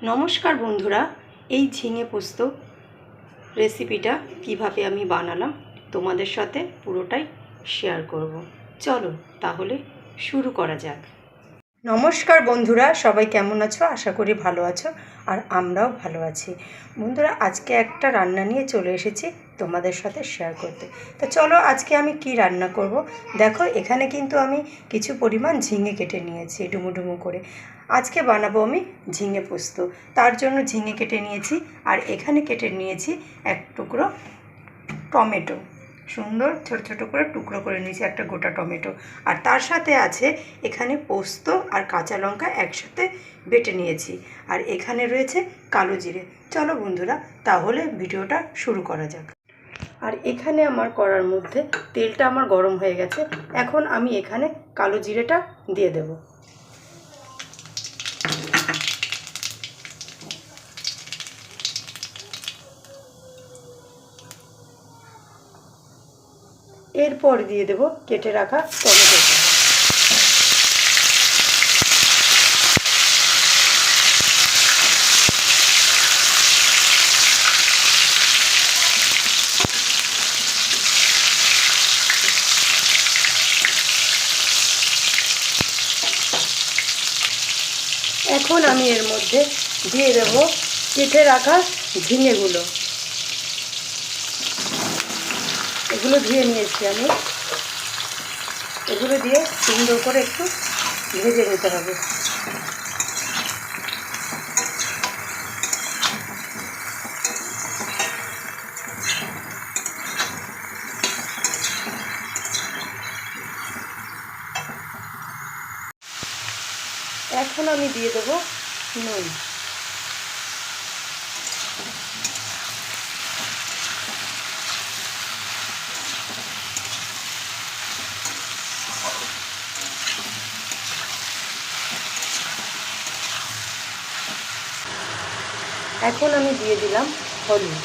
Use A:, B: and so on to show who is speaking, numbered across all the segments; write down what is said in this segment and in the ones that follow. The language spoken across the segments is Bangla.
A: নমস্কার বন্ধুরা, এই ঝিঙে পোস্ত রেসিপিটা কিভাবে আমি বানালাম তোমাদের সাথে পুরোটাই শেয়ার করব। চলো তাহলে শুরু করা যাক। নমস্কার বন্ধুরা, সবাই কেমন আছো? আশা করি ভালো আছো, আর আমরাও ভালো আছি। বন্ধুরা, আজকে একটা রান্না নিয়ে চলে এসেছি তোমাদের সাথে শেয়ার করতে। তো চলো আজকে আমি কি রান্না করব। দেখো, এখানে কিন্তু আমি কিছু পরিমাণ ঝিঙে কেটে নিয়েছি ডুমো ডুমো করে। আজকে বানাবো আমি ঝিঙে পোস্ত। তার জন্য ঝিঙে কেটে নিয়েছি, আর এখানে কেটে নিয়েছি এক টুকরো টমেটো। সুন্দর ছোট ছোট করে টুকরো করে নিয়েছি একটা গোটা টমেটো। আর তার সাথে আছে এখানে পোস্ত আর কাঁচা লঙ্কা একসাথে বেটে নিয়েছি। আর এখানে রয়েছে কালো জিরে। চলো বন্ধুরা, তাহলে ভিডিওটা শুরু করা যাক। আর এখানে আমার কড়ার মধ্যে তেলটা আমার গরম হয়ে গেছে। এখন আমি এখানে কালো জিরেটা দিয়ে দেব। এরপর দিয়ে দেব কেটে রাখা টমেটোটা। এখন আমি এর মধ্যে দিয়ে দেব কেটে রাখা ঝিঙেগুলো। এগুলো ধুয়ে নিয়েছি আমি। এগুলো দিয়ে সুন্দর করে একটু ভেজে নিতে হবে। এখন আমি দিয়ে দেবো নুন। এখন আমি দিয়ে দিলাম হলুদ।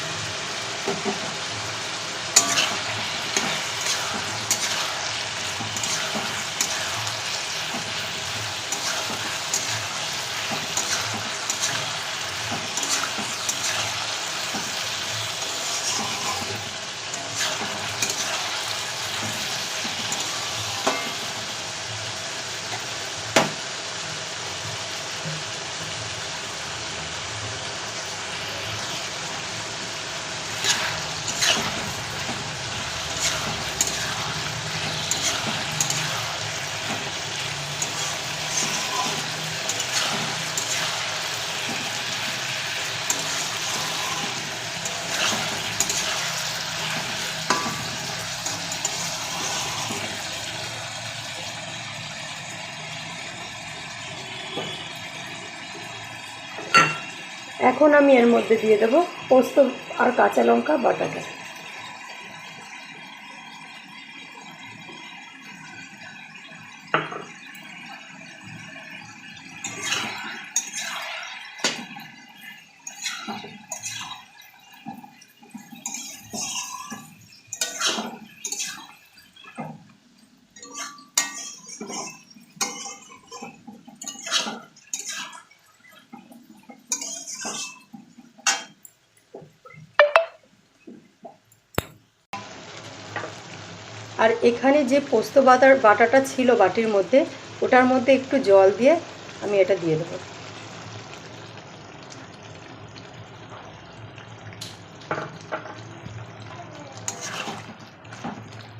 A: এখন আমি এর মধ্যে দিয়ে দেবো পোস্ত আর কাঁচা লঙ্কা বাটাটা। আর এখানে যে পোস্ত বাটাটা ছিল বাটির মধ্যে, ওটার মধ্যে একটু জল দিয়ে আমি এটা দিয়ে দেবো।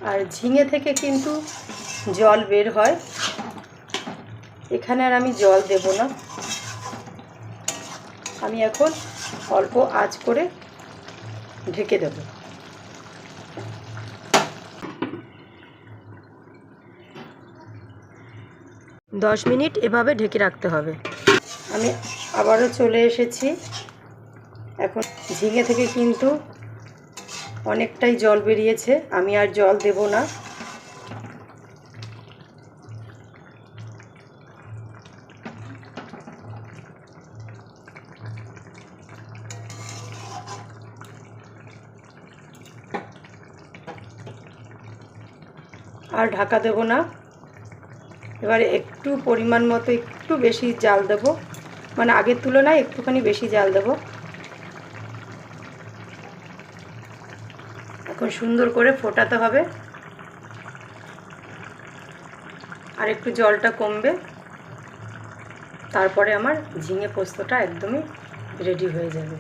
A: আর ঝিঙে থেকে কিন্তু জল বের হয়, এখানে আর আমি জল দেব না। আমি এখন অল্প আঁচ করে ঢেকে দেব। 10 মিনিট এভাবে ঢেকে রাখতে হবে। আমি আবারও চলে এসেছি। এখন ঝিঙে থেকে কিন্তু অনেকটাই জল বেরিয়েছে, আমি আর জল দেব না। আর ঢাকা দেব না। এবারে একটু পরিমাণ মতো একটু বেশি জাল দেব, মানে আগের তুলনায় একটুখানি বেশি জাল দেবো। এখন সুন্দর করে ফোটাতে হবে, আর একটু জলটা কমবে, তারপরে আমার ঝিঙে পোস্তটা একদমই রেডি হয়ে যাবে।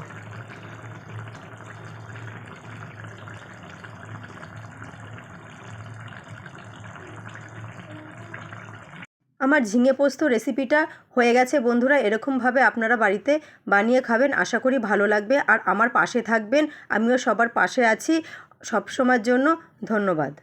A: আমার ঝিঙে পোস্ত রেসিপিটা হয়ে গেছে বন্ধুরা। এরকমভাবে আপনারা বাড়িতে বানিয়ে খাবেন, আশা করি ভালো লাগবে। আর আমার পাশে থাকবেন, আমিও সবার পাশে আছি সব সময়ের জন্য। ধন্যবাদ।